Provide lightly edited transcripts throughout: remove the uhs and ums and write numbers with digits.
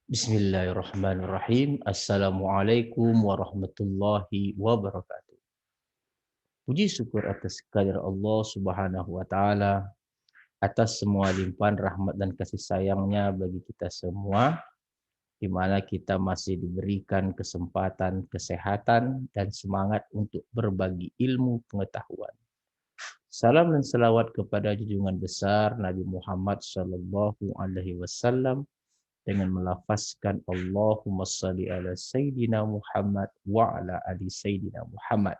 Bismillahirrahmanirrahim. Assalamualaikum warahmatullahi wabarakatuh. Puji syukur atas kehadirat Allah Subhanahu wa taala atas semua limpahan rahmat dan kasih sayangnya bagi kita semua, di mana kita masih diberikan kesempatan, kesehatan dan semangat untuk berbagi ilmu pengetahuan. Salam dan selawat kepada junjungan besar Nabi Muhammad sallallahu alaihi wasallam dengan melafazkan Allahumma salli ala Sayyidina Muhammad wa ala ali Sayyidina Muhammad.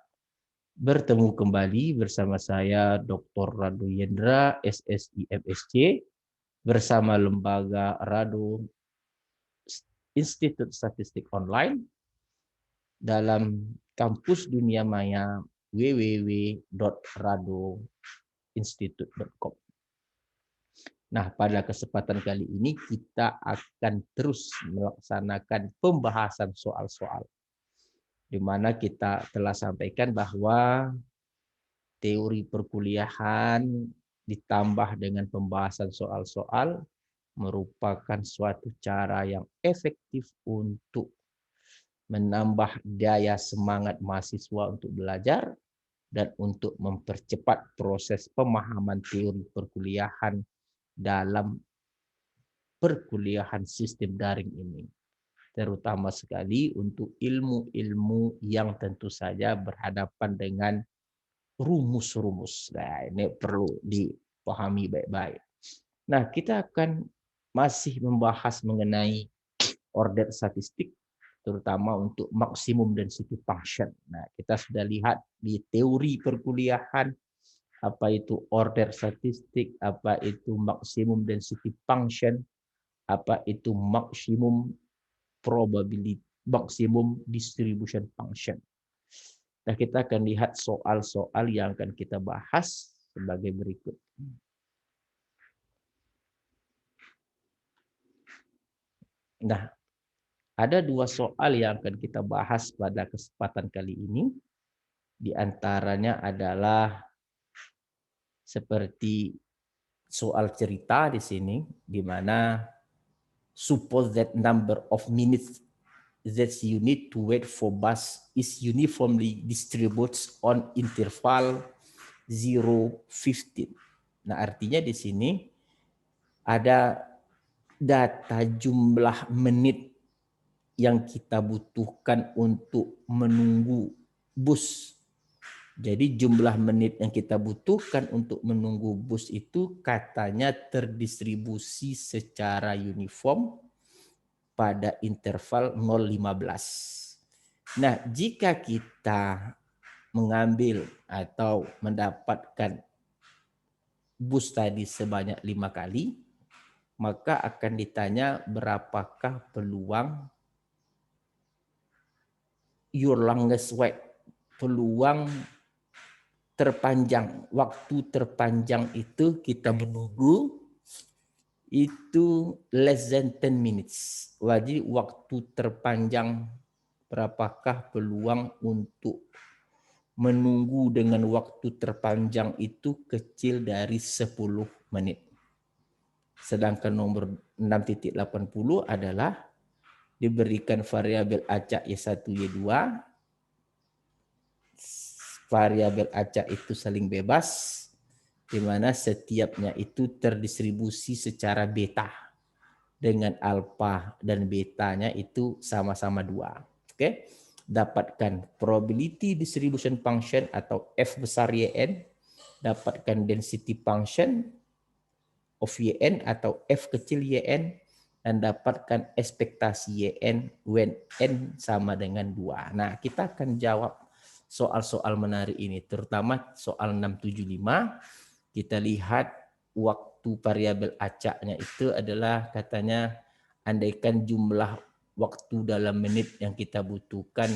Bertemu kembali bersama saya Dr. Radu Yendra, SSI MSc, bersama Lembaga Radu Institut Statistik Online dalam kampus dunia maya www.radoinstitute.com. Nah, pada kesempatan kali ini kita akan terus melaksanakan pembahasan soal-soal, di mana kita telah sampaikan bahwa teori perkuliahan ditambah dengan pembahasan soal-soal merupakan suatu cara yang efektif untuk menambah daya semangat mahasiswa untuk belajar dan untuk mempercepat proses pemahaman teori perkuliahan dalam perkuliahan sistem daring ini, terutama sekali untuk ilmu-ilmu yang tentu saja berhadapan dengan rumus-rumus. Nah, ini perlu dipahami baik-baik. Nah, kita akan masih membahas mengenai order statistik, terutama untuk maksimum density function. Nah, kita sudah lihat di teori perkuliahan apa itu order statistik, apa itu maksimum density function, apa itu maksimum probability, maksimum distribution function. Nah, kita akan lihat soal-soal yang akan kita bahas sebagai berikut. Nah, ada dua soal yang akan kita bahas pada kesempatan kali ini. Di antaranya adalah seperti soal cerita di sini, di mana suppose that number of minutes that you need to wait for bus is uniformly distributed on interval 0-15. Nah, artinya di sini ada data jumlah menit yang kita butuhkan untuk menunggu bus. Jadi jumlah menit yang kita butuhkan untuk menunggu bus itu katanya terdistribusi secara uniform pada interval 0-15. Nah, jika kita mengambil atau mendapatkan bus tadi sebanyak 5 kali, maka akan ditanya berapakah peluang your longest wait, peluang terpanjang, waktu terpanjang itu kita menunggu itu less than 10 minutes. Jadi waktu terpanjang berapakah peluang untuk menunggu dengan waktu terpanjang itu kecil dari 10 menit. Sedangkan nomor 6.80 adalah diberikan variabel acak Y1, Y2. Variabel acak itu saling bebas, di mana setiapnya itu terdistribusi secara beta dengan alfa dan betanya itu sama-sama 2. Oke. Dapatkan probability distribution function atau F besar YN, dapatkan density function of YN atau F kecil YN, dan dapatkan ekspektasi YN when N sama dengan 2. Nah, kita akan jawab soal-soal menarik ini, terutama soal 675. Kita lihat waktu variabel acaknya itu adalah katanya andaikan jumlah waktu dalam menit yang kita butuhkan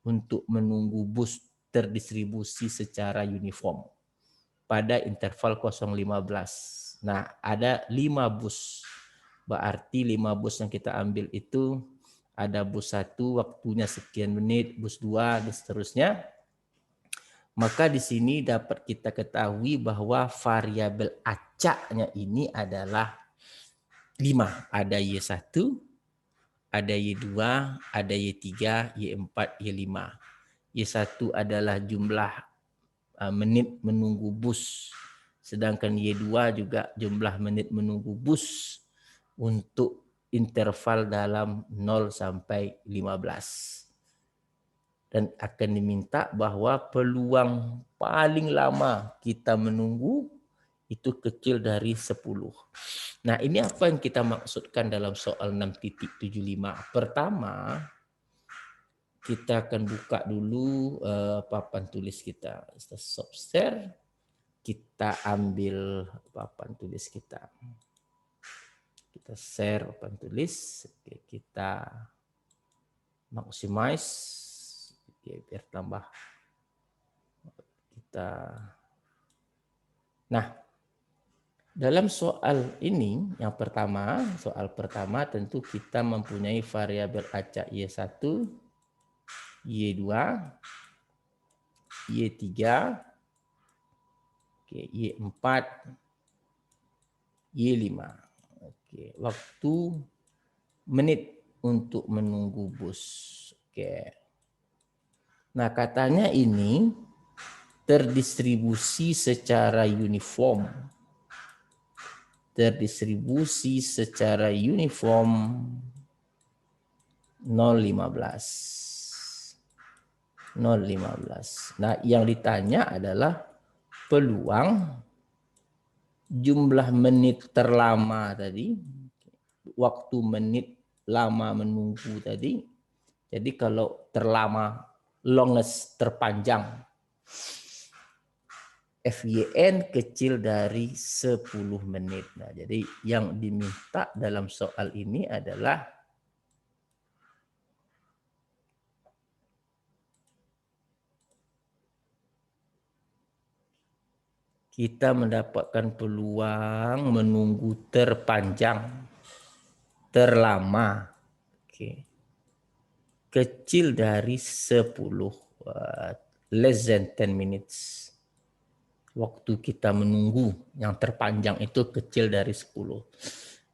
untuk menunggu bus terdistribusi secara uniform pada interval 0-15. Nah, ada 5 bus. Berarti 5 bus yang kita ambil itu ada bus 1 waktunya sekian menit, bus 2 dan seterusnya. Maka di sini dapat kita ketahui bahwa variabel acaknya ini adalah 5. Ada Y1, ada Y2, ada Y3, Y4, Y5. Y1 adalah jumlah menit menunggu bus. Sedangkan Y2 juga jumlah menit menunggu bus untuk interval dalam 0 sampai 15. Dan akan diminta bahwa peluang paling lama kita menunggu itu kecil dari 10. Nah, ini apa yang kita maksudkan dalam soal 6.75. Pertama, kita akan buka dulu papan tulis kita. Kita stop share. Kita ambil papan tulis kita. Kita share papan tulis. Oke, kita maximize. Oke, biar tambah. Nah, dalam soal ini, soal pertama tentu kita mempunyai variabel acak Y1, Y2, Y3, Y4, Y5. Oke, waktu menit untuk menunggu bus. Oke. Nah, katanya ini terdistribusi secara uniform. Terdistribusi secara uniform 0,15. Nah, yang ditanya adalah peluang jumlah menit terlama tadi, waktu menit lama menunggu tadi. Jadi kalau terlama, longest, terpanjang, FYN kecil dari 10 menit. Nah, jadi yang diminta dalam soal ini adalah kita mendapatkan peluang menunggu terpanjang, terlama, kecil dari 10, less than 10 minutes. Waktu kita menunggu yang terpanjang itu kecil dari 10.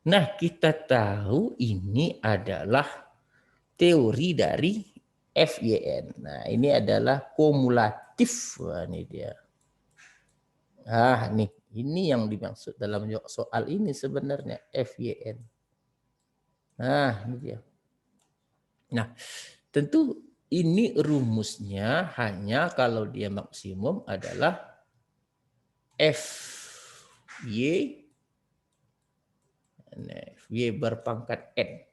Nah, kita tahu ini adalah teori dari FYN. Nah, ini adalah kumulatif. Wah, ini dia. Nih, ini yang dimaksud dalam soal ini sebenarnya FYN. Nah, ini dia. Nah, tentu ini rumusnya hanya kalau dia maksimum adalah FY berpangkat N.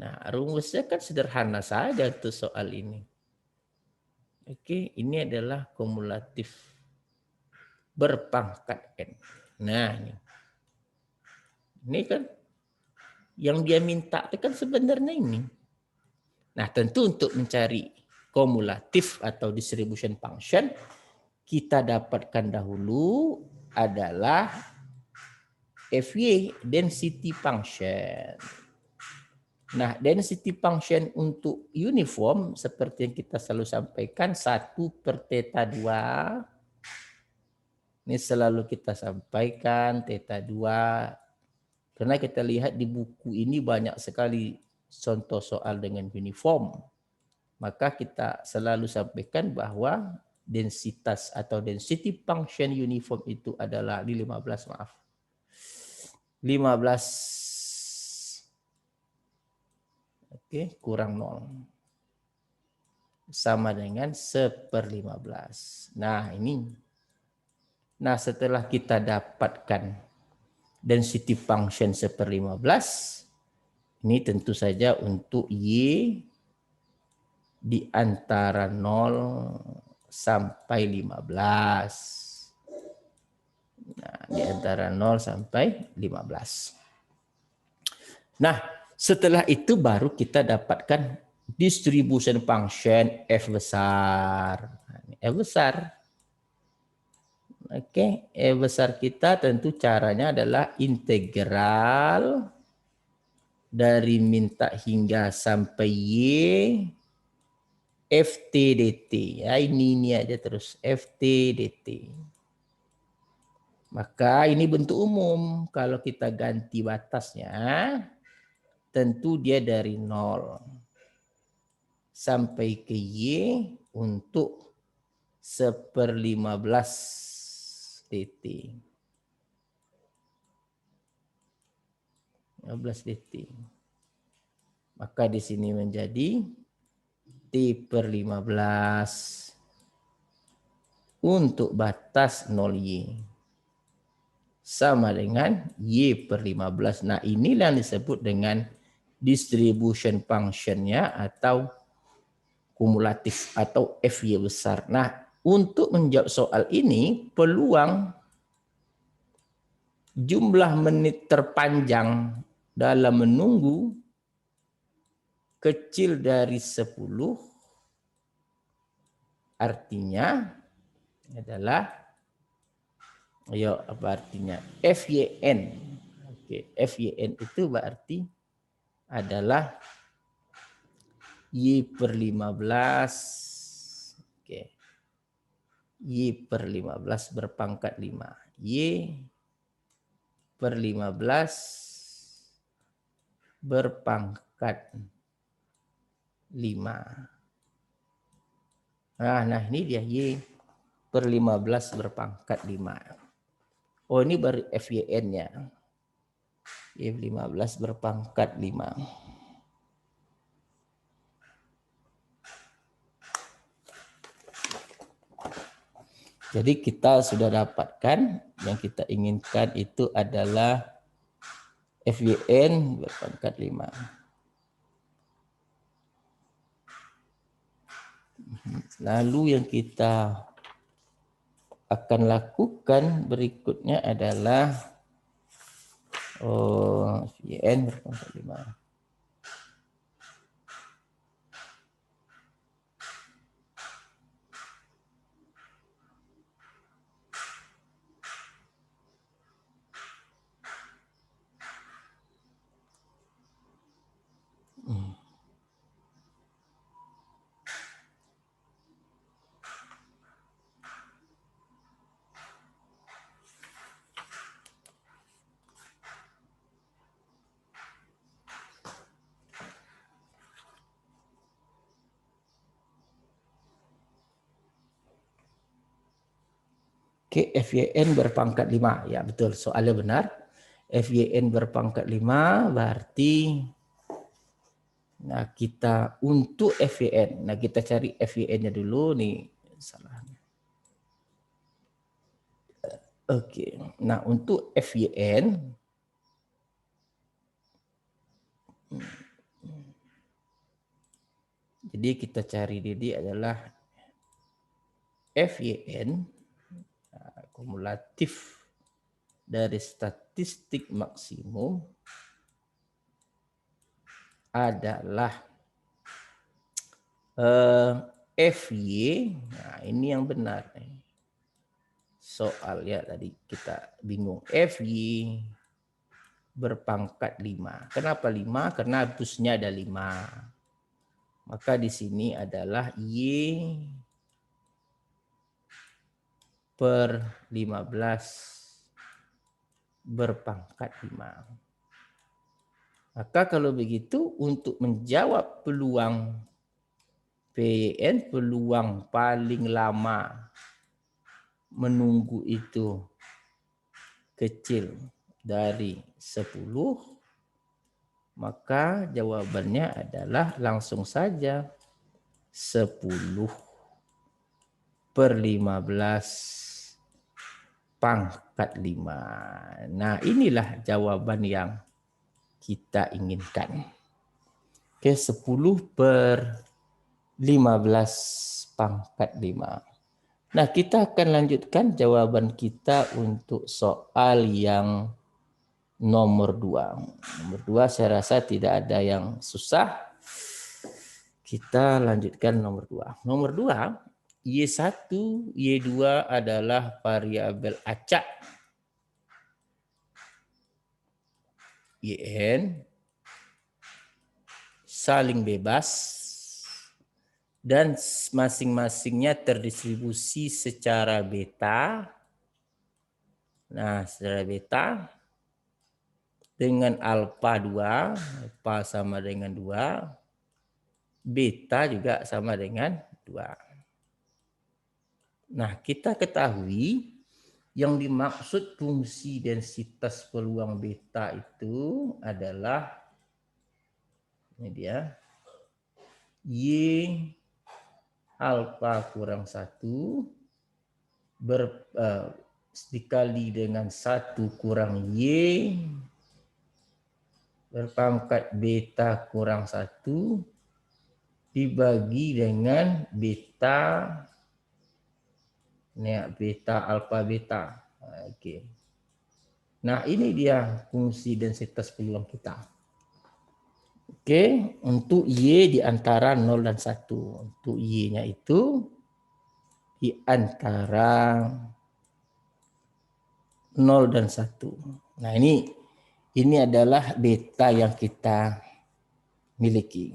Nah, rumusnya kan sederhana saja tuh soal ini. Oke, ini adalah kumulatif berpangkat N. Nah, ini kan yang dia minta itu kan sebenarnya ini. Nah, tentu untuk mencari kumulatif atau distribution function, kita dapatkan dahulu adalah FY, density function. Nah, density function untuk uniform seperti yang kita selalu sampaikan 1/θ2. Ini selalu kita sampaikan θ2 karena kita lihat di buku ini banyak sekali contoh soal dengan uniform. Maka kita selalu sampaikan bahwa densitas atau density function uniform itu adalah di 15, maaf. 15 kurang 0 sama dengan 1/15. Nah, ini. Nah, setelah kita dapatkan density function 1/15, ini tentu saja untuk Y di antara 0 sampai 15. Nah, di antara 0 sampai 15. Nah, setelah itu baru kita dapatkan distribution function F besar. F besar. Oke, F besar kita tentu caranya adalah integral dari minta hingga sampai Y Ft dt. Ya, ini aja terus Ft dt. Maka ini bentuk umum. Kalau kita ganti batasnya, tentu dia dari 0 sampai ke Y untuk 1/15 dt. 15 dt. Maka di sini menjadi T/15 untuk batas 0Y sama dengan Y/15. Nah, inilah yang disebut dengan distribution function-nya atau kumulatif atau FY besar. Nah, untuk menjawab soal ini, peluang jumlah menit terpanjang dalam menunggu kecil dari 10, artinya adalah, apa artinya? FYN. Oke, FYN itu berarti adalah Y/15. Oke. Y/15 berpangkat 5. Y/15 berpangkat 5. Nah ini dia Y/15 berpangkat 5. Oh, ini baru FYN-nya. Y15 berpangkat 5. Jadi kita sudah dapatkan yang kita inginkan itu adalah FYN berpangkat 5. Lalu yang kita akan lakukan berikutnya adalah FYN berpangkat 5. Oke, FYN berpangkat 5. Ya, betul. Soalnya benar. FYN berpangkat 5 berarti kita untuk FYN. Nah, kita cari FYN-nya dulu nih. Salahnya. Oke. Nah, untuk FYN jadi kita cari ini adalah FYN kumulatif dari statistik maksimum adalah FY. Nah, ini yang benar. Soal ya tadi kita bingung. FY berpangkat 5. Kenapa 5? Karena busnya ada 5. Maka di sini adalah Y/15 berpangkat 5. Maka kalau begitu untuk menjawab peluang PYN, peluang paling lama menunggu itu kecil dari 10, maka jawabannya adalah langsung saja 10/15 pangkat 5. Nah, inilah jawaban yang kita inginkan. Oke, 10/15 pangkat 5. Nah, kita akan lanjutkan jawaban kita untuk soal yang nomor 2. Nomor 2 saya rasa tidak ada yang susah. Kita lanjutkan nomor 2. Nomor 2, Y1, Y2 adalah variabel acak. YN saling bebas dan masing-masingnya terdistribusi secara beta. Nah, secara beta dengan alfa 2, alfa sama dengan 2, beta juga sama dengan 2. Nah, kita ketahui yang dimaksud fungsi densitas peluang beta itu adalah, ini dia, Y alfa kurang 1 dikali dengan 1 kurang Y berpangkat beta kurang 1 dibagi dengan beta, ini beta alfa beta. Oke. Nah, ini dia fungsi densitas peluang kita. Oke, untuk Y di antara 0 dan 1. Untuk Y-nya itu di antara 0 dan 1. Nah, ini adalah beta yang kita miliki.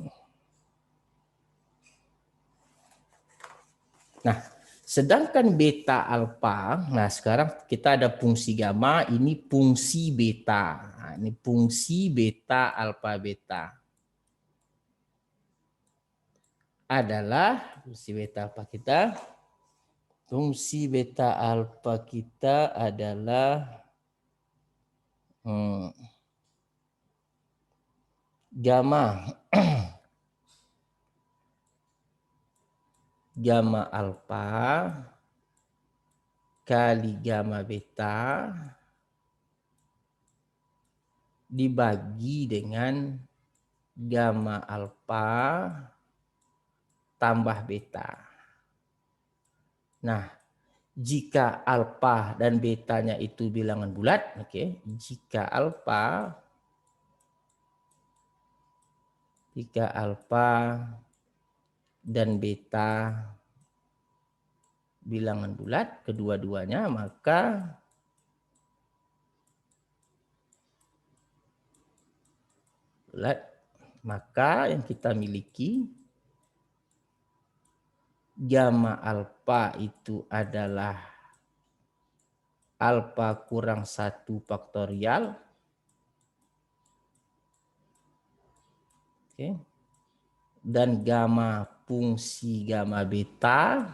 Nah, sedangkan beta alfa, nah sekarang kita ada fungsi gamma, ini fungsi beta. Nah, ini fungsi beta alfa beta. Adalah fungsi beta alfa kita. Fungsi beta alfa kita adalah gamma gamma alfa kali gamma beta dibagi dengan gamma alfa tambah beta. Nah, jika alfa dan betanya itu bilangan bulat, oke. Jika alfa dan beta bilangan bulat kedua-duanya, maka yang kita miliki gamma alfa itu adalah alfa kurang 1 faktorial. Oke. Dan gamma fungsi gamma beta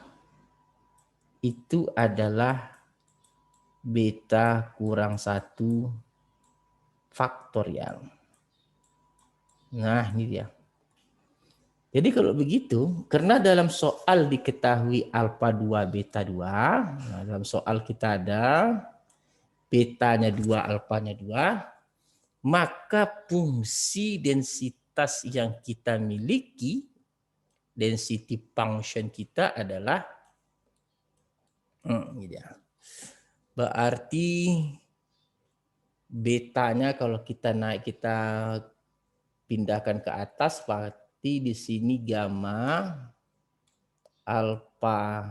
itu adalah beta kurang 1 faktorial. Nah, ini dia. Jadi kalau begitu, karena dalam soal diketahui alfa 2, beta 2, nah dalam soal kita ada betanya 2, alfanya 2, maka fungsi densitas yang kita miliki, density function kita adalah, ini dia. Berarti betanya kalau kita pindahkan ke atas, berarti di sini gamma alfa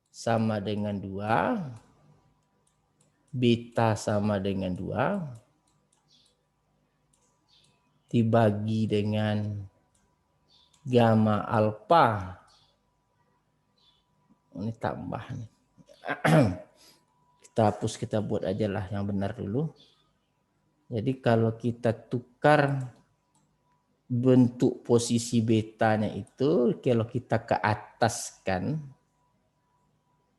sama dengan 2, beta sama dengan 2, dibagi dengan gamma alfa. Ini tambah nih. Kita hapus, kita buat aja lah yang benar dulu. Jadi kalau kita tukar bentuk posisi betanya itu, kalau kita ke ataskan,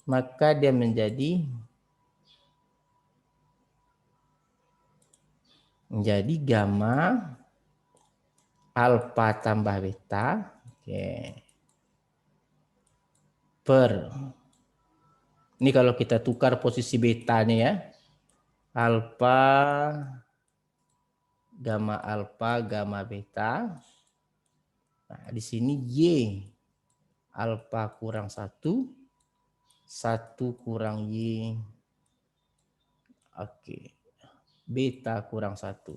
maka dia menjadi gamma alfa tambah beta, per, ini kalau kita tukar posisi betanya ya, alfa gamma beta. Nah, di sini Y alfa kurang 1 kurang Y, beta kurang 1.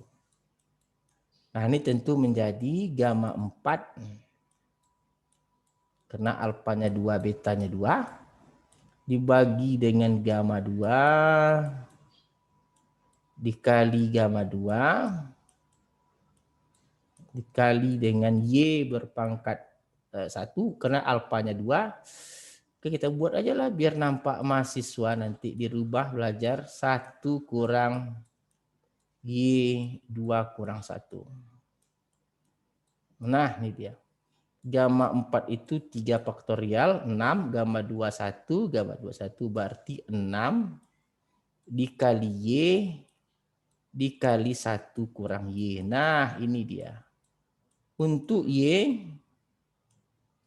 Nah, ini tentu menjadi gamma 4 karena alfanya 2, betanya 2 dibagi dengan gamma 2 dikali gamma 2 dikali dengan Y berpangkat 1 karena alfanya 2. Oke, kita buat aja lah biar nampak mahasiswa nanti dirubah belajar 1 kurang Y2 kurang 1. Nah, ini dia. Gamma 4 itu 3 faktorial, 6, gamma 21, gamma 21 berarti 6 dikali Y dikali 1 kurang Y. Nah, ini dia. Untuk Y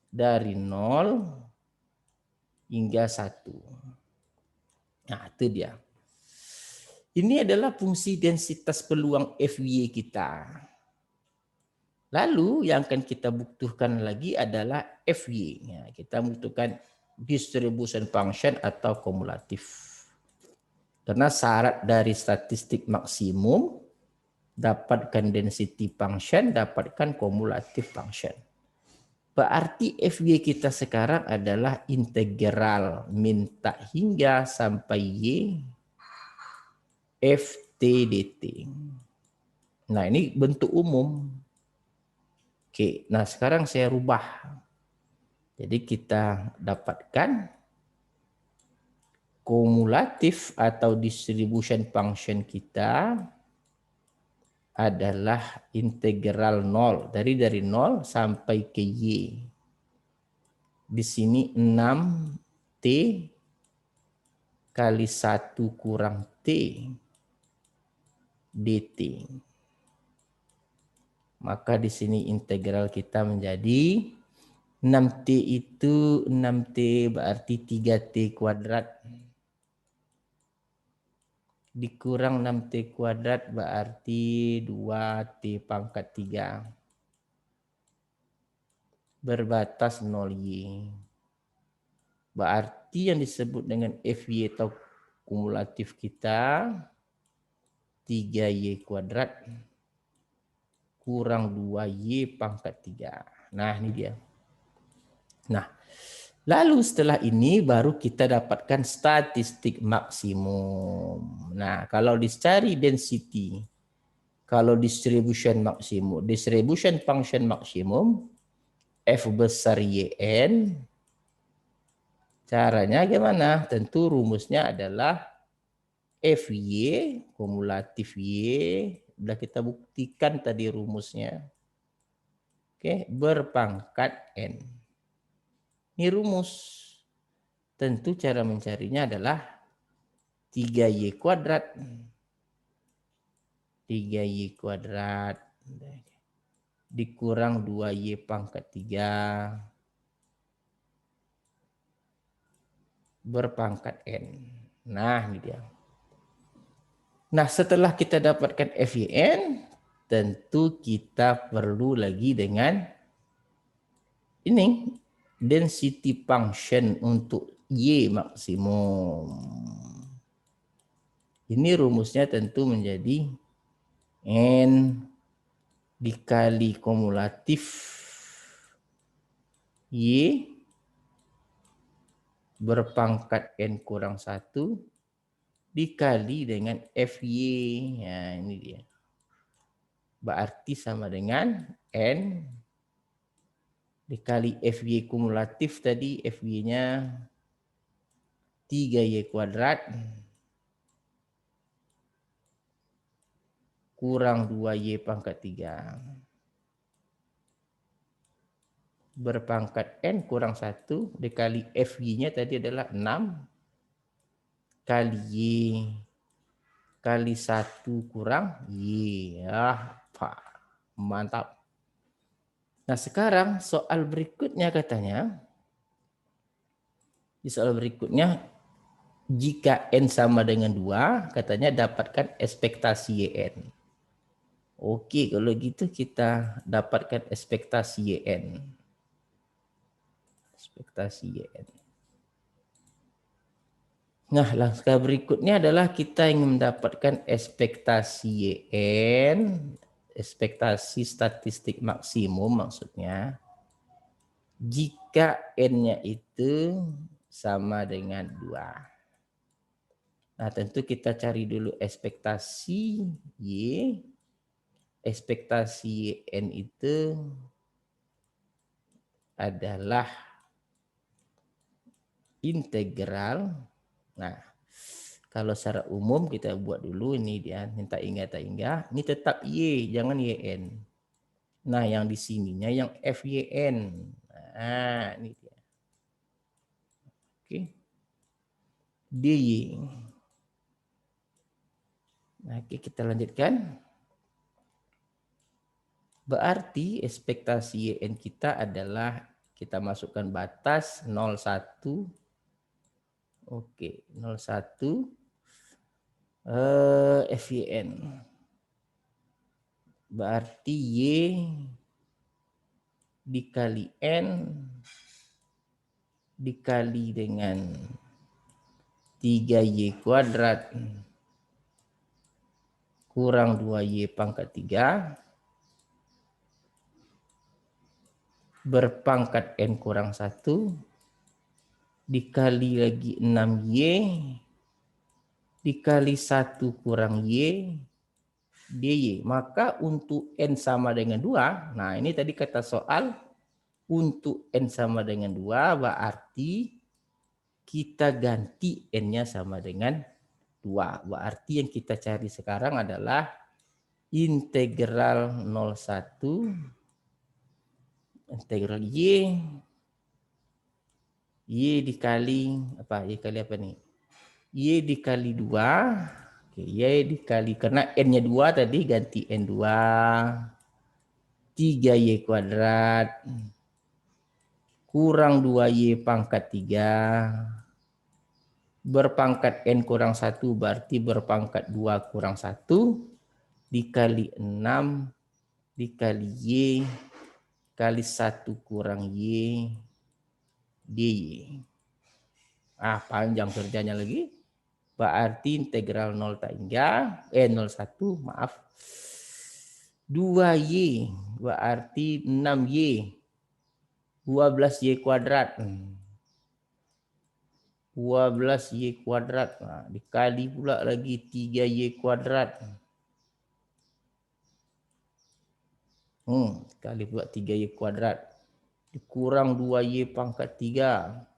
dari 0 hingga 1. Nah, itu dia. Ini adalah fungsi densitas peluang FY kita. Lalu yang akan kita butuhkan lagi adalah FY. Ya, kita butuhkan distribution function atau kumulatif. Karena syarat dari statistik maksimum, dapatkan density function, dapatkan kumulatif function. Berarti FY kita sekarang adalah integral minta hingga sampai Y FT dt. Nah, ini bentuk umum. Oke, nah sekarang saya rubah. Jadi kita dapatkan kumulatif atau distribution function kita adalah integral 0. Dari 0 sampai ke Y. Di sini 6T kali 1 kurang T dt. Maka di sini integral kita menjadi 6T itu 6T berarti 3T kuadrat. Dikurang 6T kuadrat berarti 2T pangkat 3. Berbatas 0Y. Berarti yang disebut dengan FY atau kumulatif kita 3Y kuadrat kurang 2Y pangkat 3. Nah, ini dia. Nah, lalu setelah ini baru kita dapatkan statistik maksimum. Nah, kalau dicari density, kalau distribution maksimum, distribution function maksimum, F besar YN, caranya gimana? Tentu rumusnya adalah FY, kumulatif Y, sudah kita buktikan tadi rumusnya. Oke, berpangkat N. Ini rumus. Tentu cara mencarinya adalah 3Y kuadrat. 3Y kuadrat dikurang 2Y pangkat 3 berpangkat N. Nah, ini dia. Nah, setelah kita dapatkan FYN, tentu kita perlu lagi dengan ini density function untuk Y maksimum. Ini rumusnya tentu menjadi N dikali kumulatif Y berpangkat N kurang 1 dikali dengan FY. Nah, ini dia. Berarti sama dengan N dikali FY kumulatif tadi, FY-nya 3Y kuadrat kurang 2Y pangkat 3 berpangkat N kurang 1 dikali FY-nya tadi adalah 6 kali Y kali 1 kurang Y. Pak, mantap. Nah, sekarang soal berikutnya katanya, di soal berikutnya, jika N sama dengan 2, katanya dapatkan ekspektasi YN. Oke, kalau gitu kita dapatkan ekspektasi YN. Ekspektasi YN. Nah, langkah berikutnya adalah kita ingin mendapatkan ekspektasi YN, ekspektasi statistik maksimum maksudnya, jika N-nya itu sama dengan 2. Nah, tentu kita cari dulu ekspektasi Y. Ekspektasi N itu adalah integral. Nah, Kalau secara umum kita buat dulu ini dia minta hingga. Ini tetap Y, jangan YN. Nah, yang di sininya yang FYN. Nah, ini dia. Oke. DY. Nah, oke, kita lanjutkan. Berarti ekspektasi YN kita adalah kita masukkan batas 01. Oke, 01 FYN. Berarti Y dikali N dikali dengan 3Y kuadrat kurang 2Y pangkat 3 berpangkat N kurang 1 dikali lagi 6Y dikali 1 kurang Y DY. Maka untuk N sama dengan 2, nah ini tadi kata soal, untuk N sama dengan 2 berarti kita ganti N-nya sama dengan 2. Berarti yang kita cari sekarang adalah integral 01 integral Y dikali apa? Y kali apa nih? Y dikali 2. Oke, Y dikali, karena N-nya 2 tadi, ganti N2. 3Y kuadrat kurang 2Y pangkat 3 berpangkat N kurang 1 berarti berpangkat 2 kurang 1 dikali 6 dikali Y kali 1 kurang Y DY. Panjang kerjanya lagi. Berarti integral 0 hingga 01 maaf 2Y berarti 6Y 12Y kuadrat 12Y kuadrat. Nah, dikali pula lagi 3Y kuadrat. Kali pula 3Y kuadrat. Dikurang 2Y pangkat 3.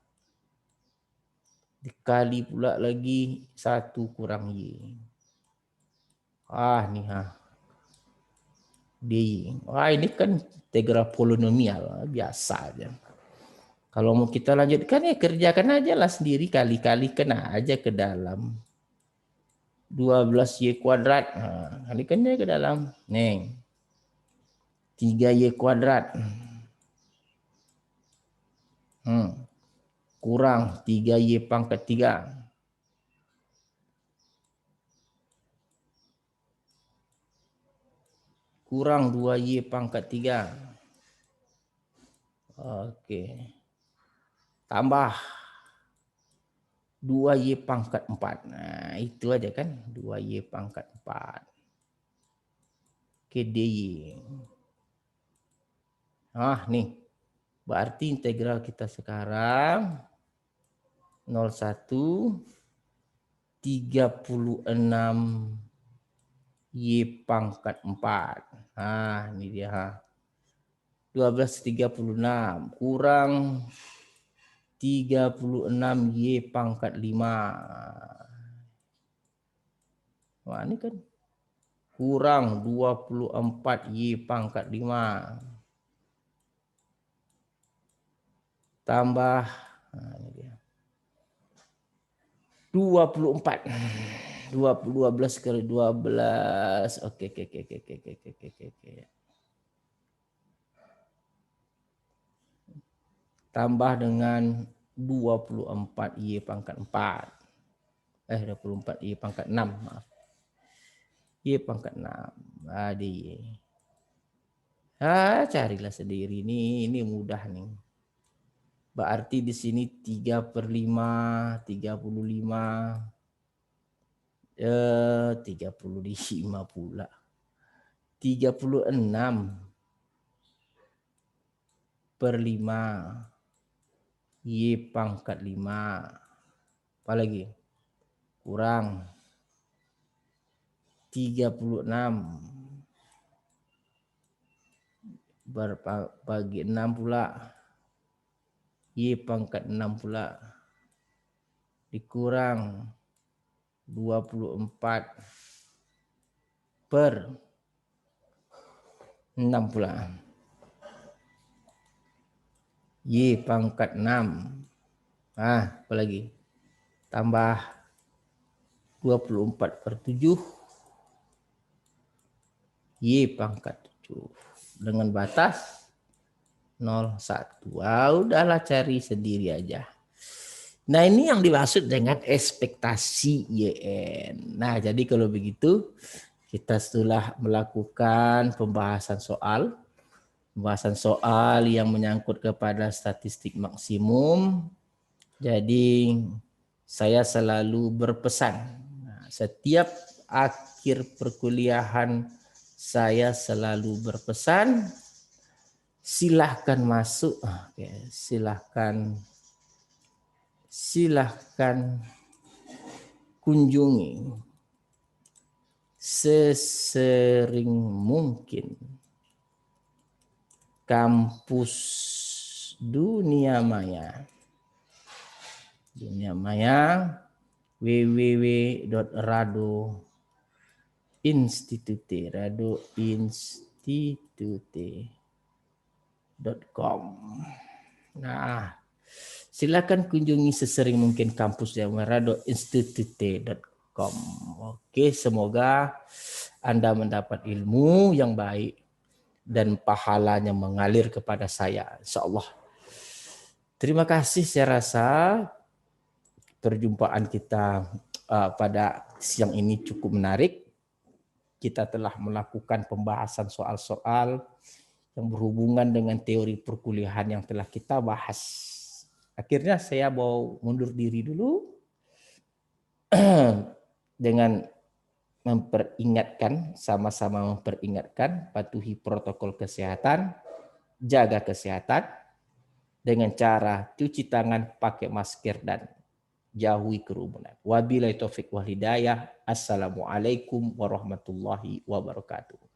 Dikali pula lagi 1 kurang Y. Nih DY. Ini kan integral polinomial. Biasa aja. Kalau mau kita lanjutkan ya kerjakan aja lah sendiri. Kali-kalikan aja ke dalam. 12Y kuadrat. Kalikan aja ke dalam. Nih. 3Y kuadrat. Kurang 3Y pangkat 3. Kurang 2Y pangkat 3. Oke. Tambah 2Y pangkat 4. Nah, itu aja kan. 2Y pangkat 4. Oke, DY. Nih. Berarti integral kita sekarang 01 36 Y pangkat 4. Ini dia. 1236 kurang 36 Y pangkat 5. Ini kan kurang 24 Y pangkat 5. Tambah ini dia. 24. 12 kali 12. Oke. Tambah dengan 24 Y pangkat 4. 24 Y pangkat 6, maaf. Y pangkat 6. DY. Carilah sendiri ini mudah nih. Berarti di sini 3/5, 35. 35 pula. 36/5 Y pangkat 5. Apalagi? Kurang 36 bagi 6 pula. Y pangkat 6 pula. Dikurang 24 per 6 pula. Y pangkat 6. Apa lagi? Tambah 24 per 7. Y pangkat 7. Dengan batas 0,1. Udahlah cari sendiri aja. Nah, ini yang dimaksud dengan ekspektasi YN. Nah, jadi kalau begitu, kita setelah melakukan pembahasan soal yang menyangkut kepada statistik maksimum. Jadi, saya selalu berpesan. Nah, setiap akhir perkuliahan, saya selalu berpesan, silahkan masuk, silahkan kunjungi sesering mungkin kampus Dunia Maya www.radoinstitute.com. Nah, silakan kunjungi sesering mungkin kampus radoinstitute.com. Oke, semoga Anda mendapat ilmu yang baik dan pahalanya mengalir kepada saya, insyaallah. Terima kasih, saya rasa perjumpaan kita pada siang ini cukup menarik. Kita telah melakukan pembahasan soal-soal yang berhubungan dengan teori perkuliahan yang telah kita bahas. Akhirnya saya mau mundur diri dulu dengan sama-sama memperingatkan, patuhi protokol kesehatan, jaga kesehatan dengan cara cuci tangan, pakai masker, dan jauhi kerumunan. Wabillahi taufik wal hidayah. Assalamualaikum warahmatullahi wabarakatuh.